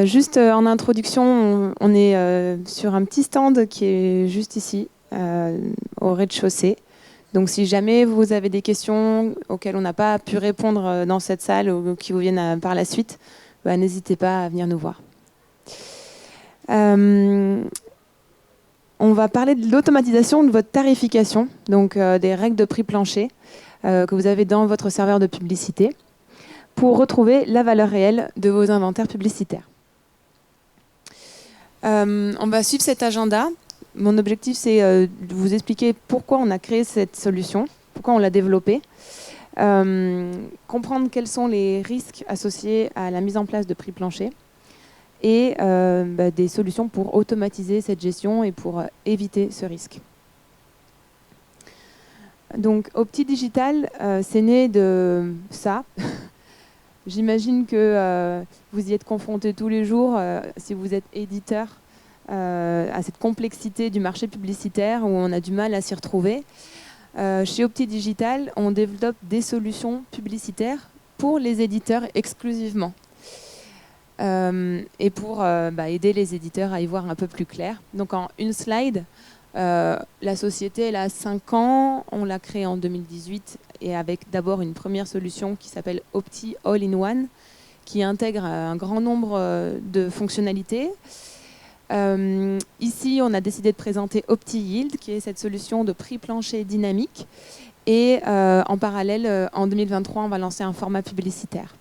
Juste en introduction, on est sur un petit stand qui est juste ici, au rez-de-chaussée. Donc si jamais vous avez des questions auxquelles on n'a pas pu répondre dans cette salle ou qui vous viennent par la suite, n'hésitez pas à venir nous voir. On va parler de l'automatisation de votre tarification, donc des règles de prix plancher que vous avez dans votre serveur de publicité pour retrouver la valeur réelle de vos inventaires publicitaires. On va suivre cet agenda. Mon objectif, c'est de vous expliquer pourquoi on a créé cette solution, pourquoi on l'a développée, comprendre quels sont les risques associés à la mise en place de prix plancher et des solutions pour automatiser cette gestion et pour éviter ce risque. Donc, Opti Digital, c'est né de ça. J'imagine que vous y êtes confrontés tous les jours, si vous êtes éditeur, à cette complexité du marché publicitaire où on a du mal à s'y retrouver. Chez Opti Digital, on développe des solutions publicitaires pour les éditeurs exclusivement. Et pour aider les éditeurs à y voir un peu plus clair. Donc en une slide, la société elle a 5 ans, on l'a créée en 2018 et avec d'abord une première solution qui s'appelle Opti All-in-One qui intègre un grand nombre de fonctionnalités. Ici, on a décidé de présenter Opti Yield qui est cette solution de prix plancher dynamique et en parallèle, en 2023, on va lancer un format publicitaire.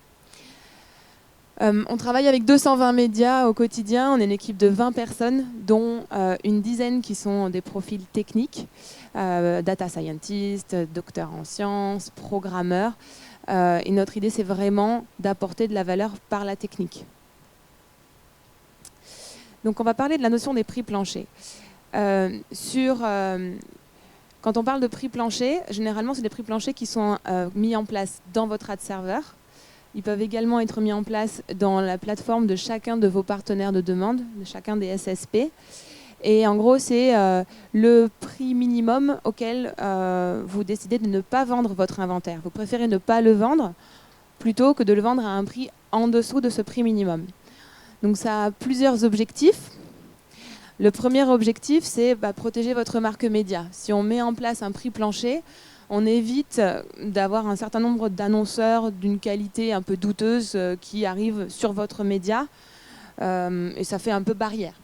On travaille avec 220 médias au quotidien. On est une équipe de 20 personnes, dont une dizaine qui sont des profils techniques, data scientists, docteurs en sciences, programmeurs. Et notre idée, c'est vraiment d'apporter de la valeur par la technique. Donc, on va parler de la notion des prix planchers. Quand on parle de prix planchers, généralement, c'est des prix planchers qui sont mis en place dans votre ad server. Ils peuvent également être mis en place dans la plateforme de chacun de vos partenaires de demande, de chacun des SSP. Et en gros, c'est le prix minimum auquel vous décidez de ne pas vendre votre inventaire. Vous préférez ne pas le vendre plutôt que de le vendre à un prix en dessous de ce prix minimum. Donc ça a plusieurs objectifs. Le premier objectif, c'est protéger votre marque média. Si on met en place un prix plancher, on évite d'avoir un certain nombre d'annonceurs d'une qualité un peu douteuse qui arrivent sur votre média et ça fait un peu barrière.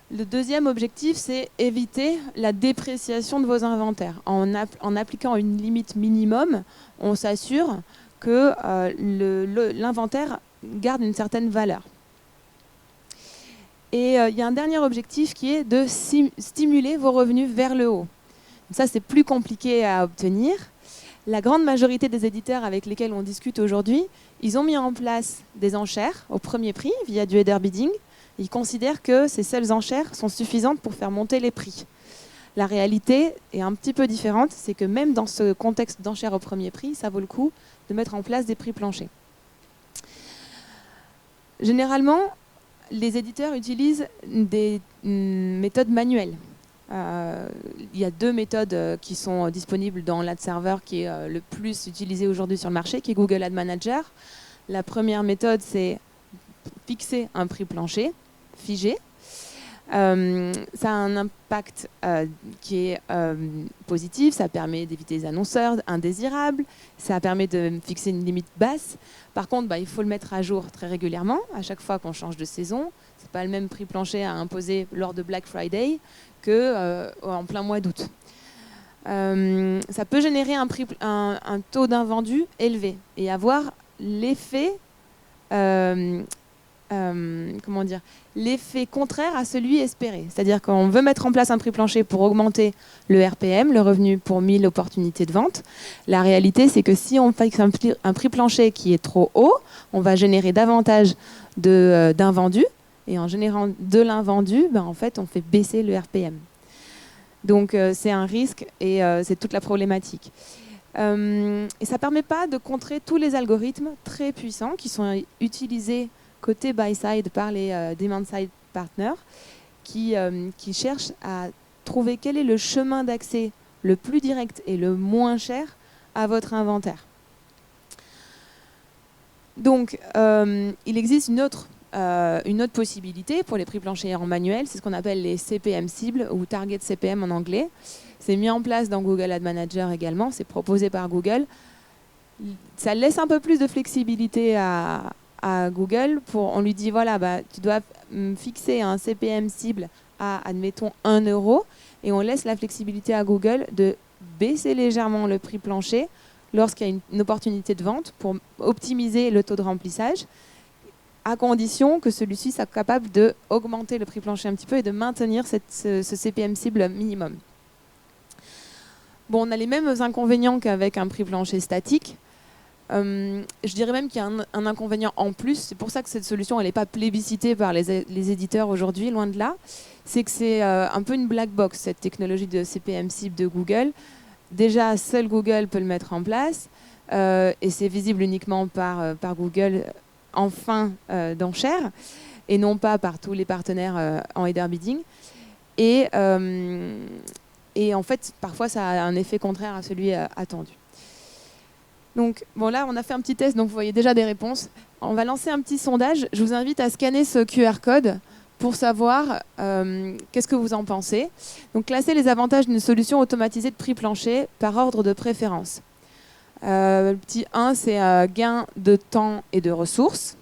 Le deuxième objectif, c'est éviter la dépréciation de vos inventaires. En appliquant une limite minimum, on s'assure que l'inventaire garde une certaine valeur. Et il y a un dernier objectif qui est de stimuler vos revenus vers le haut. Ça, c'est plus compliqué à obtenir. La grande majorité des éditeurs avec lesquels on discute aujourd'hui, ils ont mis en place des enchères au premier prix via du header bidding. Ils considèrent que ces seules enchères sont suffisantes pour faire monter les prix. La réalité est un petit peu différente, c'est que même dans ce contexte d'enchères au premier prix, ça vaut le coup de mettre en place des prix planchers. Généralement, les éditeurs utilisent des méthodes manuelles. Il y a 2 méthodes qui sont disponibles dans l'ad server qui est le plus utilisé aujourd'hui sur le marché, qui est Google Ad Manager. La première méthode, c'est fixer un prix plancher figé. Ça a un impact qui est positif, ça permet d'éviter les annonceurs indésirables, ça permet de fixer une limite basse. Par contre, il faut le mettre à jour très régulièrement, à chaque fois qu'on change de saison. Ce n'est pas le même prix plancher à imposer lors de Black Friday qu'en plein mois d'août. Ça peut générer un taux d'invendu élevé et avoir l'effet l'effet contraire à celui espéré. C'est-à-dire qu'on veut mettre en place un prix plancher pour augmenter le RPM, le revenu pour 1000 opportunités de vente. La réalité, c'est que si on fixe un prix plancher qui est trop haut, on va générer davantage d'invendus. Et en générant de l'invendu, en fait, on fait baisser le RPM. Donc, c'est un risque et c'est toute la problématique. Et ça ne permet pas de contrer tous les algorithmes très puissants qui sont utilisés côté buy-side par les demand-side partners qui cherchent à trouver quel est le chemin d'accès le plus direct et le moins cher à votre inventaire. Donc, il existe une autre une autre possibilité pour les prix planchers en manuel, c'est ce qu'on appelle les CPM cibles ou Target CPM en anglais. C'est mis en place dans Google Ad Manager également, c'est proposé par Google. Ça laisse un peu plus de flexibilité à Google. On lui dit, voilà, tu dois fixer un CPM cible à, admettons, 1 euro, et on laisse la flexibilité à Google de baisser légèrement le prix plancher lorsqu'il y a une opportunité de vente pour optimiser le taux de remplissage, à condition que celui-ci soit capable d'augmenter le prix plancher un petit peu et de maintenir ce CPM cible minimum. Bon, on a les mêmes inconvénients qu'avec un prix plancher statique. Je dirais même qu'il y a un inconvénient en plus. C'est pour ça que cette solution n'est pas plébiscitée par les éditeurs aujourd'hui, loin de là. C'est que c'est un peu une black box, cette technologie de CPM cible de Google. Déjà, seul Google peut le mettre en place et c'est visible uniquement par Google en fin d'enchère et non pas par tous les partenaires en header bidding. Et en fait, parfois, ça a un effet contraire à celui attendu. Donc, bon, là, on a fait un petit test, donc vous voyez déjà des réponses. On va lancer un petit sondage. Je vous invite à scanner ce QR code pour savoir qu'est-ce que vous en pensez. Donc, classez les avantages d'une solution automatisée de prix plancher par ordre de préférence. Le petit 1, c'est gain de temps et de ressources.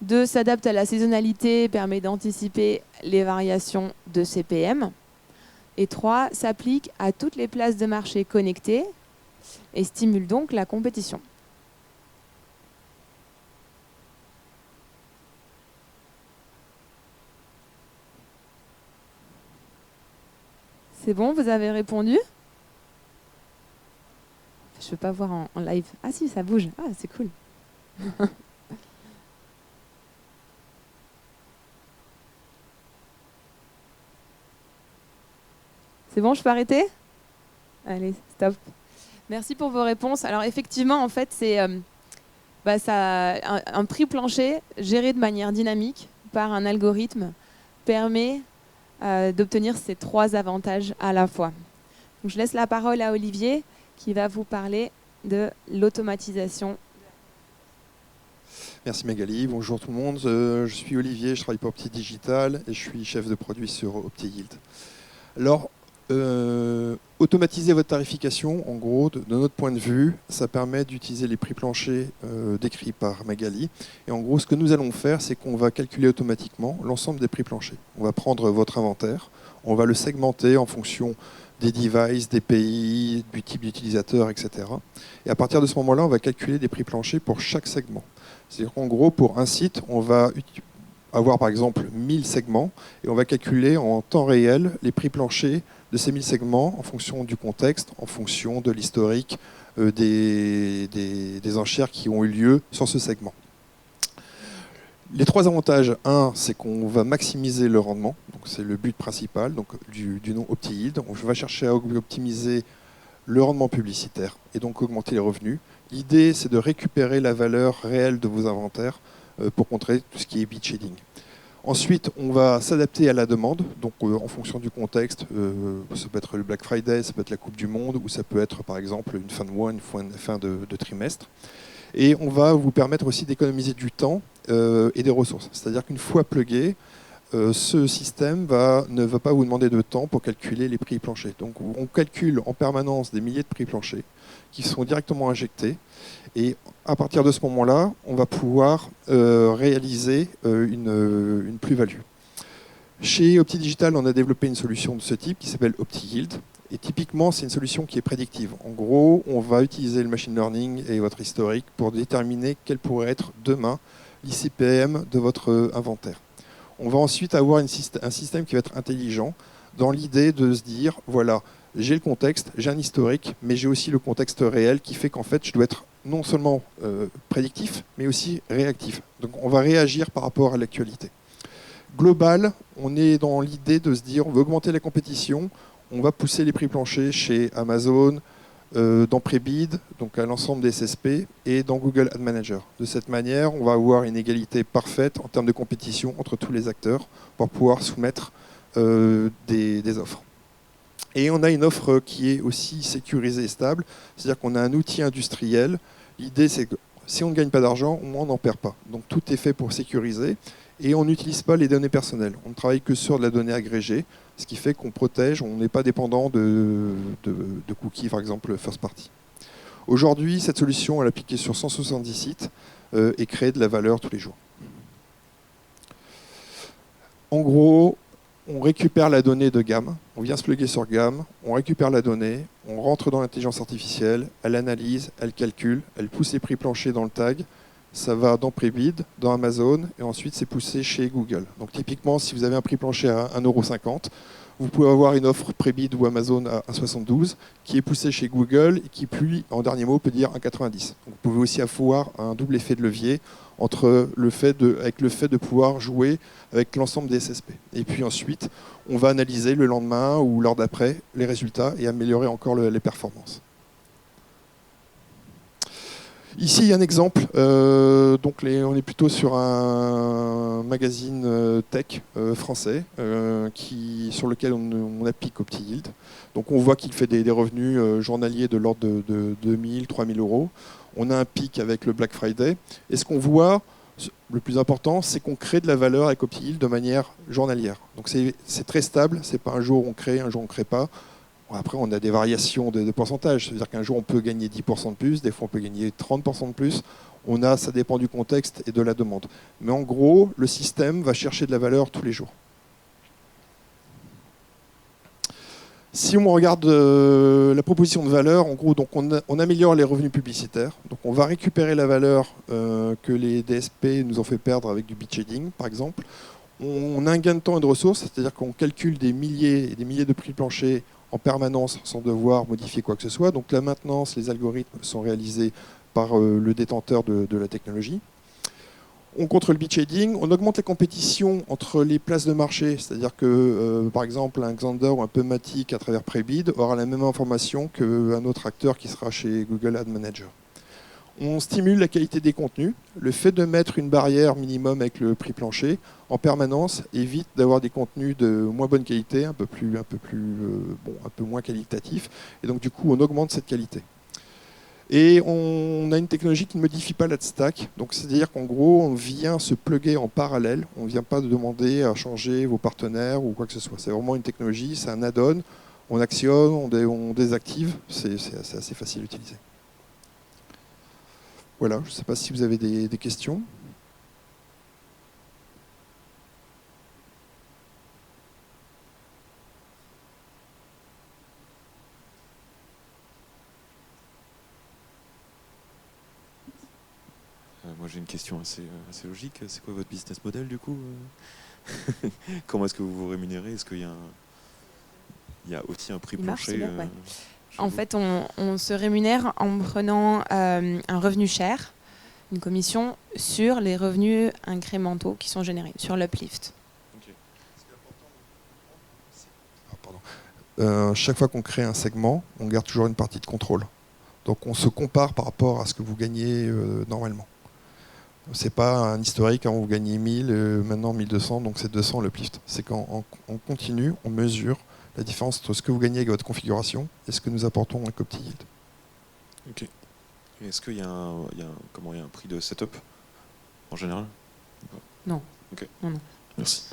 2, s'adapte à la saisonnalité, permet d'anticiper les variations de CPM. Et 3, s'applique à toutes les places de marché connectées et stimule donc la compétition. C'est bon, vous avez répondu? Je ne peux pas voir en live. Ah si, ça bouge. Ah, c'est cool. C'est bon, je peux arrêter? Allez, stop. Merci pour vos réponses. Alors effectivement, en fait, c'est un prix plancher géré de manière dynamique par un algorithme permet d'obtenir ces 3 avantages à la fois. Donc, je laisse la parole à Olivier qui va vous parler de l'automatisation. Merci Magali, bonjour tout le monde. Je suis Olivier, je travaille pour Opti Digital et je suis chef de produit sur OptiYield. Alors, automatiser votre tarification, en gros, de notre point de vue, ça permet d'utiliser les prix planchers décrits par Magali. Et en gros, ce que nous allons faire, c'est qu'on va calculer automatiquement l'ensemble des prix planchers. On va prendre votre inventaire, on va le segmenter en fonction des devices, des pays, du type d'utilisateur, etc. Et à partir de ce moment-là, on va calculer des prix planchers pour chaque segment. C'est-à-dire qu'en gros, pour un site, on va avoir par exemple 1000 segments et on va calculer en temps réel les prix planchers de ces 1000 segments en fonction du contexte, en fonction de l'historique des enchères qui ont eu lieu sur ce segment. Les 3 avantages, un, c'est qu'on va maximiser le rendement, donc c'est le but principal donc du nom OptiYield. On va chercher à optimiser le rendement publicitaire et donc augmenter les revenus. L'idée, c'est de récupérer la valeur réelle de vos inventaires pour contrer tout ce qui est bid shading. Ensuite, on va s'adapter à la demande, donc en fonction du contexte, ça peut être le Black Friday, ça peut être la Coupe du Monde, ou ça peut être par exemple une fin de mois, une fin de trimestre. Et on va vous permettre aussi d'économiser du temps et des ressources. C'est-à-dire qu'une fois plugué, ce système ne va pas vous demander de temps pour calculer les prix planchers. Donc on calcule en permanence des milliers de prix planchers qui sont directement injectés. Et à partir de ce moment-là, on va pouvoir réaliser une plus-value. Chez Opti Digital, on a développé une solution de ce type qui s'appelle OptiYield. Et typiquement, c'est une solution qui est prédictive. En gros, on va utiliser le machine learning et votre historique pour déterminer quel pourrait être demain l'ICPM de votre inventaire. On va ensuite avoir un système qui va être intelligent dans l'idée de se dire, voilà, j'ai le contexte, j'ai un historique, mais j'ai aussi le contexte réel qui fait qu'en fait, je dois être non seulement prédictif, mais aussi réactif. Donc on va réagir par rapport à l'actualité. Global, on est dans l'idée de se dire, on veut augmenter la compétition, on va pousser les prix planchers chez Amazon, dans Prebid, donc à l'ensemble des SSP, et dans Google Ad Manager. De cette manière, on va avoir une égalité parfaite en termes de compétition entre tous les acteurs pour pouvoir soumettre des offres. Et on a une offre qui est aussi sécurisée et stable, c'est-à-dire qu'on a un outil industriel. L'idée, c'est que Si on ne gagne pas d'argent, au moins on n'en perd pas. Donc tout est fait pour sécuriser et on n'utilise pas les données personnelles. On ne travaille que sur de la donnée agrégée, ce qui fait qu'on protège, on n'est pas dépendant de cookies, par exemple, first party. Aujourd'hui, cette solution, elle est appliquée sur 170 sites et crée de la valeur tous les jours. En gros, on récupère la donnée de GAM, on vient se plugger sur GAM, on récupère la donnée, on rentre dans l'intelligence artificielle, elle analyse, elle calcule, elle pousse les prix planchers dans le tag, ça va dans Prebid, dans Amazon, et ensuite c'est poussé chez Google. Donc typiquement, si vous avez un prix plancher à 1,50 €, vous pouvez avoir une offre Prebid ou Amazon à 1,72 € qui est poussée chez Google et qui, puis, en dernier mot, peut dire 1,90 €. Vous pouvez aussi avoir un double effet de levier avec le fait de pouvoir jouer avec l'ensemble des SSP. Et puis ensuite, on va analyser le lendemain ou l'heure d'après les résultats et améliorer encore les performances. Ici, il y a un exemple. Donc on est plutôt sur un magazine tech français sur lequel on applique OptiYield. Donc on voit qu'il fait des revenus journaliers de l'ordre de 2 000, 3 000 €. On a un pic avec le Black Friday. Et ce qu'on voit, le plus important, c'est qu'on crée de la valeur avec OptiYield de manière journalière. Donc c'est très stable. C'est pas un jour on crée, un jour on ne crée pas. Après, on a des variations de pourcentage. C'est-à-dire qu'un jour, on peut gagner 10% de plus, des fois, on peut gagner 30% de plus. Ça dépend du contexte et de la demande. Mais en gros, le système va chercher de la valeur tous les jours. Si on regarde la proposition de valeur, en gros, donc on améliore les revenus publicitaires. Donc on va récupérer la valeur que les DSP nous ont fait perdre avec du bid shading, par exemple. On a un gain de temps et de ressources, c'est-à-dire qu'on calcule des milliers et des milliers de prix planchers en permanence sans devoir modifier quoi que ce soit. Donc la maintenance, les algorithmes sont réalisés par le détenteur de la technologie. On contrôle le bid shading, on augmente la compétition entre les places de marché, c'est-à-dire que par exemple un Xandr ou un Pubmatic à travers Prebid aura la même information qu'un autre acteur qui sera chez Google Ad Manager. On stimule la qualité des contenus. Le fait de mettre une barrière minimum avec le prix plancher en permanence évite d'avoir des contenus de moins bonne qualité, un peu moins qualitatifs. Et donc du coup, on augmente cette qualité. Et on a une technologie qui ne modifie pas l'adstack. Donc c'est-à-dire qu'en gros, on vient se plugger en parallèle. On ne vient pas demander à changer vos partenaires ou quoi que ce soit. C'est vraiment une technologie, c'est un add-on. On actionne, on désactive. C'est assez facile à utiliser. Voilà, je ne sais pas si vous avez des questions. Moi j'ai une question assez logique. C'est quoi votre business model du coup? Comment est-ce que vous vous rémunérez? Est-ce qu'il y a aussi un prix plancher? En fait, on se rémunère en prenant un revenu share, une commission sur les revenus incrémentaux qui sont générés, sur l'uplift. Chaque fois qu'on crée un segment, on garde toujours une partie de contrôle. Donc on se compare par rapport à ce que vous gagnez normalement. Ce n'est pas un historique, vous gagnez 1000, maintenant 1200, donc c'est 200 l'uplift. C'est qu'en continu, on mesure la différence entre ce que vous gagnez avec votre configuration et ce que nous apportons avec OptiYield. Ok. Et est-ce qu'il y a un prix de setup en général? Non. Ok. Non. Merci.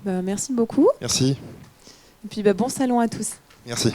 Merci beaucoup. Merci. Et puis bon salon à tous. Merci.